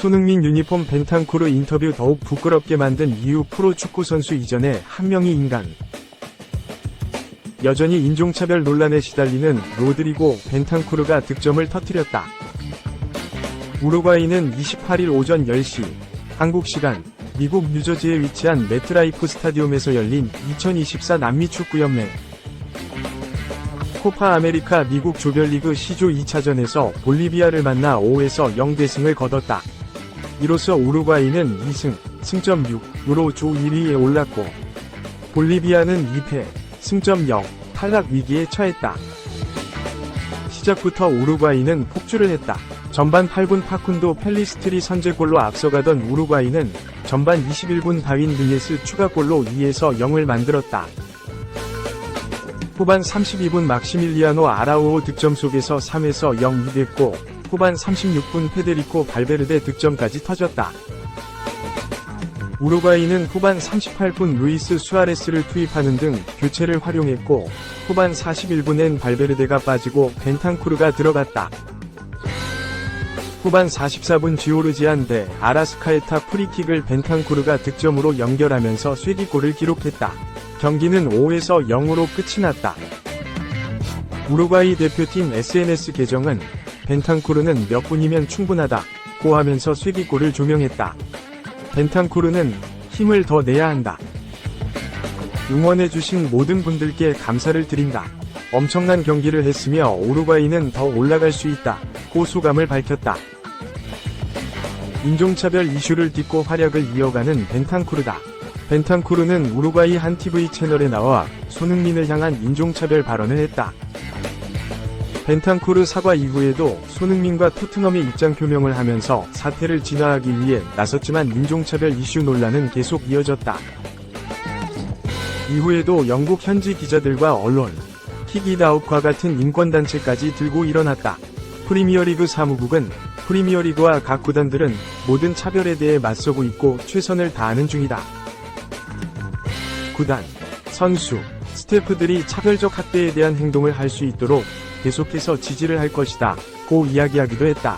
손흥민 유니폼 벤탄쿠르 인터뷰 더욱 부끄럽게 만든 이유 프로축구 선수 이전에 한 명의 인간. 여전히 인종차별 논란에 시달리는 로드리고 벤탄쿠르가 득점을 터뜨렸다. 우루과이는 28일 오전 10시 한국 시간 미국 뉴저지에 위치한 메트라이프 스타디움에서 열린 2024 남미 축구연맹 코파 아메리카 미국 조별리그 C조 2차전에서 볼리비아를 만나 5에서 0 대승을 거뒀다. 이로써 우루과이는 2승, 승점 6으로 조 1위에 올랐고 볼리비아는 2패, 승점 0, 탈락 위기에 처했다. 시작부터 우루과이는 폭주를 했다. 전반 8분 파쿤도 펠리스트리 선제골로 앞서가던 우루과이는 전반 21분 다윈 누네스 추가골로 2에서 0을 만들었다. 후반 32분 막시밀리아노 아라우오 득점 속에서 3에서 0이 됐고 후반 36분 페데리코 발베르데 득점까지 터졌다. 우루과이는 후반 38분 루이스 수아레스를 투입하는 등 교체를 활용했고 후반 41분엔 발베르데가 빠지고 벤탄쿠르가 들어갔다. 후반 44분 지오르지안 대 아라스카에타 프리킥을 벤탄쿠르가 득점으로 연결하면서 쐐기골을 기록했다. 경기는 5에서 0으로 끝이 났다. 우루과이 대표팀 SNS 계정은 벤탄쿠르는 몇 분이면 충분하다고 하면서 쐐기골을 조명했다. 벤탄쿠르는 힘을 더 내야 한다. 응원해주신 모든 분들께 감사를 드린다. 엄청난 경기를 했으며 우루과이는 더 올라갈 수 있다고 소감을 밝혔다. 인종차별 이슈를 딛고 활약을 이어가는 벤탄쿠르다. 벤탄쿠르는 우루과이 한 TV 채널에 나와 손흥민을 향한 인종차별 발언을 했다. 벤탄쿠르 사과 이후에도 손흥민과 토트넘의 입장 표명을 하면서 사태를 진화하기 위해 나섰지만 인종차별 이슈 논란은 계속 이어졌다. 이후에도 영국 현지 기자들과 언론, 킥잇아웃과 같은 인권단체까지 들고 일어났다. 프리미어리그 사무국은 프리미어리그와 각 구단들은 모든 차별에 대해 맞서고 있고 최선을 다하는 중이다. 구단, 선수, 스태프들이 차별적 학대에 대한 행동을 할 수 있도록 계속해서 지지를 할 것이다 고 이야기하기도 했다.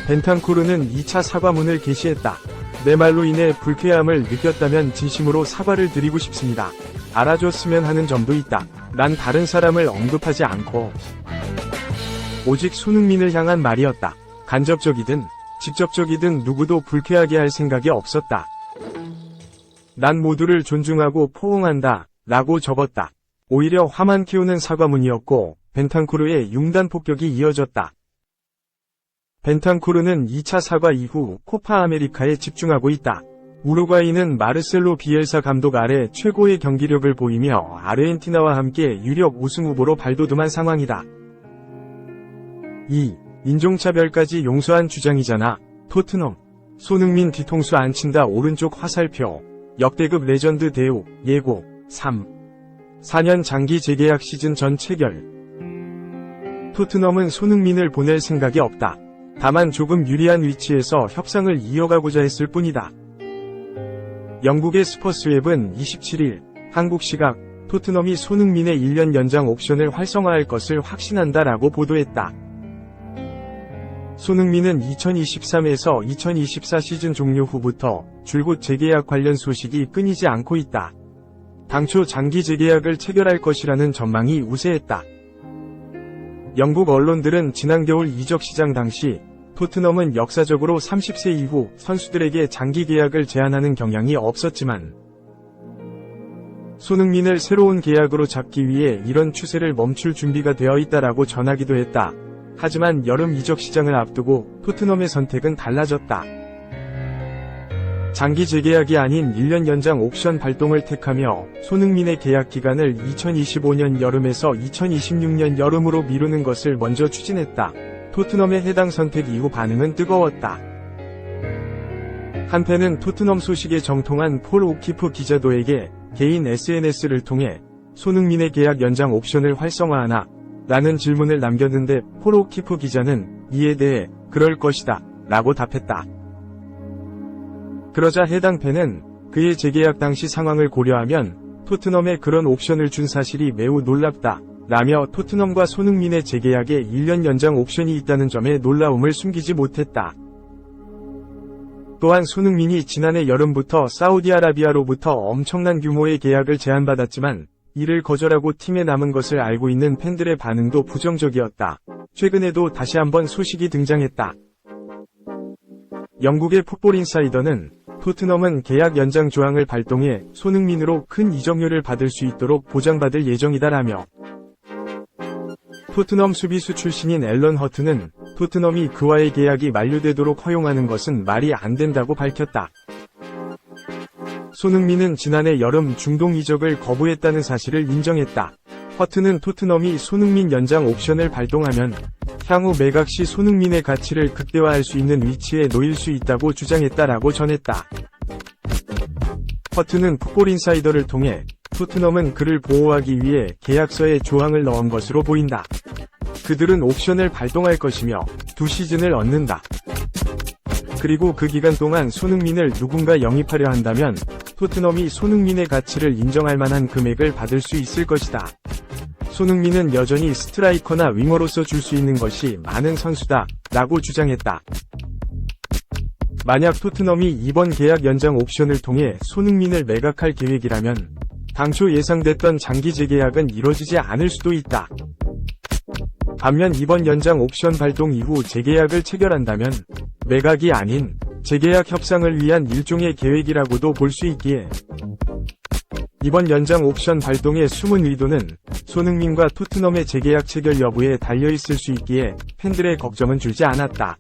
벤탄쿠르는 2차 사과문을 게시했다. 내 말로 인해 불쾌함을 느꼈다면 진심으로 사과를 드리고 싶습니다. 알아줬으면 하는 점도 있다. 난 다른 사람을 언급하지 않고 오직 손흥민을 향한 말이었다. 간접적이든 직접적이든 누구도 불쾌하게 할 생각이 없었다. 난 모두를 존중하고 포옹한다 라고 적었다. 오히려 화만 키우는 사과문이었고 벤탄쿠르의 융단 폭격이 이어졌다. 벤탄쿠르는 2차 사과 이후 코파 아메리카에 집중하고 있다. 우루과이는 마르셀로 비엘사 감독 아래 최고의 경기력을 보이며 아르헨티나와 함께 유력 우승 후보로 발돋움한 상황이다. 2. 인종차별까지 용서한 주장이잖아. 토트넘. 손흥민 뒤통수 안 친다 오른쪽 화살표. 역대급 레전드 대우, 예고. 3. 4년 장기 재계약 시즌 전 체결. 토트넘은 손흥민을 보낼 생각이 없다. 다만 조금 유리한 위치에서 협상을 이어가고자 했을 뿐이다. 영국의 스퍼스웹은 27일 한국 시각 토트넘이 손흥민의 1년 연장 옵션을 활성화할 것을 확신한다라고 보도했다. 손흥민은 2023에서 2024 시즌 종료 후부터 줄곧 재계약 관련 소식이 끊이지 않고 있다. 당초 장기 재계약을 체결할 것이라는 전망이 우세했다. 영국 언론들은 지난 겨울 이적 시장 당시 토트넘은 역사적으로 30세 이후 선수들에게 장기 계약을 제한하는 경향이 없었지만 손흥민을 새로운 계약으로 잡기 위해 이런 추세를 멈출 준비가 되어 있다라고 전하기도 했다. 하지만 여름 이적 시장을 앞두고 토트넘의 선택은 달라졌다. 장기 재계약이 아닌 1년 연장 옵션 발동을 택하며 손흥민의 계약 기간을 2025년 여름에서 2026년 여름으로 미루는 것을 먼저 추진했다. 토트넘의 해당 선택 이후 반응은 뜨거웠다. 한편은 토트넘 소식에 정통한 폴 오키프 기자도에게 개인 SNS를 통해 손흥민의 계약 연장 옵션을 활성화하나? 라는 질문을 남겼는데 폴 오키프 기자는 이에 대해 그럴 것이다 라고 답했다. 그러자 해당 팬은 그의 재계약 당시 상황을 고려하면 토트넘에 그런 옵션을 준 사실이 매우 놀랍다 라며 토트넘과 손흥민의 재계약에 1년 연장 옵션이 있다는 점에 놀라움을 숨기지 못했다. 또한 손흥민이 지난해 여름부터 사우디아라비아로부터 엄청난 규모의 계약을 제안받았지만 이를 거절하고 팀에 남은 것을 알고 있는 팬들의 반응도 부정적이었다. 최근에도 다시 한번 소식이 등장했다. 영국의 풋볼 인사이더는 토트넘은 계약 연장 조항을 발동해 손흥민으로 큰 이적료를 받을 수 있도록 보장받을 예정이다라며 토트넘 수비수 출신인 앨런 허트는 토트넘이 그와의 계약이 만료되도록 허용하는 것은 말이 안 된다고 밝혔다. 손흥민은 지난해 여름 중동 이적을 거부했다는 사실을 인정했다. 허트는 토트넘이 손흥민 연장 옵션을 발동하면 향후 매각 시 손흥민의 가치를 극대화할 수 있는 위치에 놓일 수 있다고 주장했다라고 전했다. 허트는 풋볼 인사이더를 통해 토트넘은 그를 보호하기 위해 계약서에 조항을 넣은 것으로 보인다. 그들은 옵션을 발동할 것이며 2시즌을 얻는다. 그리고 그 기간 동안 손흥민을 누군가 영입하려 한다면 토트넘이 손흥민의 가치를 인정할 만한 금액을 받을 수 있을 것이다. 손흥민은 여전히 스트라이커나 윙어로서 줄 수 있는 것이 많은 선수다 라고 주장했다. 만약 토트넘이 이번 계약 연장 옵션을 통해 손흥민을 매각할 계획이라면 당초 예상됐던 장기 재계약은 이뤄지지 않을 수도 있다. 반면 이번 연장 옵션 발동 이후 재계약을 체결한다면 매각이 아닌 재계약 협상을 위한 일종의 계획이라고도 볼 수 있기에 이번 연장 옵션 발동의 숨은 의도는 손흥민과 토트넘의 재계약 체결 여부에 달려있을 수 있기에 팬들의 걱정은 줄지 않았다.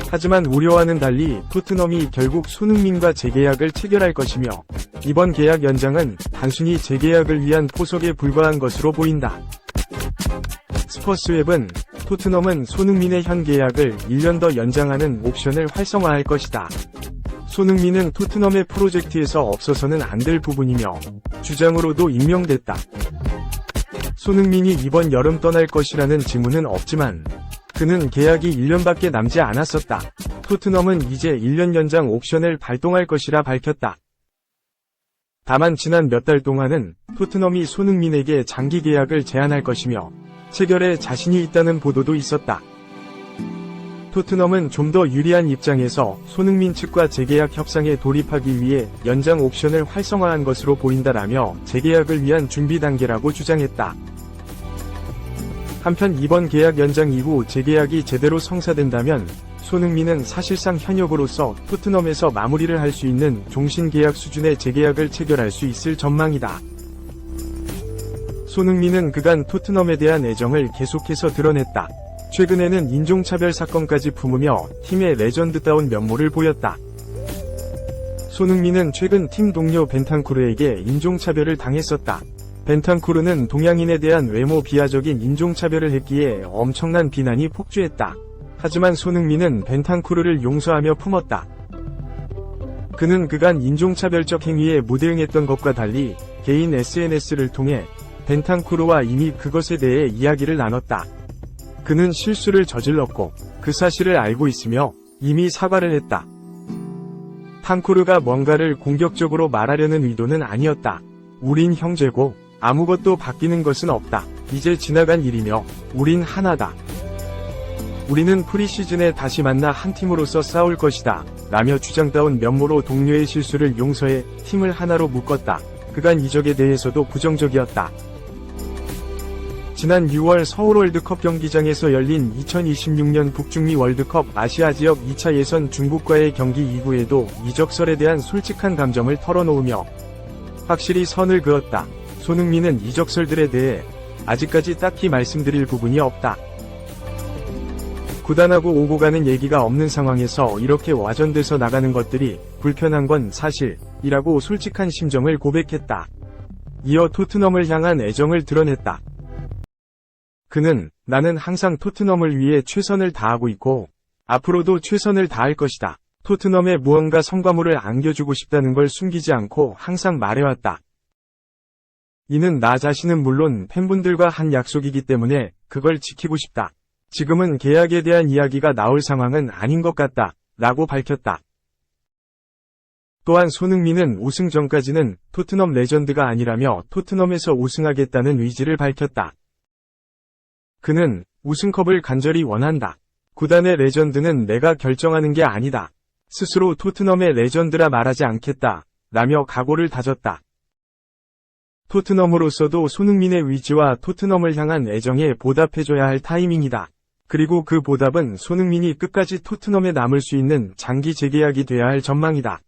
하지만 우려와는 달리 토트넘이 결국 손흥민과 재계약을 체결할 것이며 이번 계약 연장은 단순히 재계약을 위한 포석에 불과한 것으로 보인다. 스퍼스웹은 토트넘은 손흥민의 현 계약을 1년 더 연장하는 옵션을 활성화할 것이다. 손흥민은 토트넘의 프로젝트에서 없어서는 안 될 부분이며 주장으로도 임명됐다. 손흥민이 이번 여름 떠날 것이라는 징후는 없지만 그는 계약이 1년밖에 남지 않았었다. 토트넘은 이제 1년 연장 옵션을 발동할 것이라 밝혔다. 다만 지난 몇 달 동안은 토트넘이 손흥민에게 장기 계약을 제안할 것이며 체결에 자신이 있다는 보도도 있었다. 토트넘은 좀 더 유리한 입장에서 손흥민 측과 재계약 협상에 돌입하기 위해 연장 옵션을 활성화한 것으로 보인다라며 재계약을 위한 준비 단계라고 주장했다. 한편 이번 계약 연장 이후 재계약이 제대로 성사된다면 손흥민은 사실상 현역으로서 토트넘에서 마무리를 할 수 있는 종신 계약 수준의 재계약을 체결할 수 있을 전망이다. 손흥민은 그간 토트넘에 대한 애정을 계속해서 드러냈다. 최근에는 인종차별 사건까지 품으며 팀의 레전드다운 면모를 보였다. 손흥민은 최근 팀 동료 벤탄쿠르에게 인종차별을 당했었다. 벤탄쿠르는 동양인에 대한 외모 비하적인 인종차별을 했기에 엄청난 비난이 폭주했다. 하지만 손흥민은 벤탄쿠르를 용서하며 품었다. 그는 그간 인종차별적 행위에 무대응했던 것과 달리 개인 SNS를 통해 벤탄쿠르와 이미 그것에 대해 이야기를 나눴다. 그는 실수를 저질렀고 그 사실을 알고 있으며 이미 사과를 했다. 탄쿠르가 뭔가를 공격적으로 말하려는 의도는 아니었다. 우린 형제고 아무것도 바뀌는 것은 없다. 이제 지나간 일이며 우린 하나다. 우리는 프리시즌에 다시 만나 한 팀으로서 싸울 것이다. 라며 주장다운 면모로 동료의 실수를 용서해 팀을 하나로 묶었다. 그간 이적에 대해서도 부정적이었다. 지난 6월 서울 월드컵 경기장에서 열린 2026년 북중미 월드컵 아시아 지역 2차 예선 중국과의 경기 이후에도 이적설에 대한 솔직한 감정을 털어놓으며 확실히 선을 그었다. 손흥민은 이적설들에 대해 아직까지 딱히 말씀드릴 부분이 없다. 구단하고 오고 가는 얘기가 없는 상황에서 이렇게 와전돼서 나가는 것들이 불편한 건 사실이라고 솔직한 심정을 고백했다. 이어 토트넘을 향한 애정을 드러냈다. 그는 나는 항상 토트넘을 위해 최선을 다하고 있고 앞으로도 최선을 다할 것이다. 토트넘에 무언가 성과물을 안겨주고 싶다는 걸 숨기지 않고 항상 말해왔다. 이는 나 자신은 물론 팬분들과 한 약속이기 때문에 그걸 지키고 싶다. 지금은 계약에 대한 이야기가 나올 상황은 아닌 것 같다. 라고 밝혔다. 또한 손흥민은 우승 전까지는 토트넘 레전드가 아니라며 토트넘에서 우승하겠다는 의지를 밝혔다. 그는 우승컵을 간절히 원한다. 구단의 레전드는 내가 결정하는 게 아니다. 스스로 토트넘의 레전드라 말하지 않겠다, 라며 각오를 다졌다. 토트넘으로서도 손흥민의 위지와 토트넘을 향한 애정에 보답해줘야 할 타이밍이다. 그리고 그 보답은 손흥민이 끝까지 토트넘에 남을 수 있는 장기 재계약이 돼야 할 전망이다.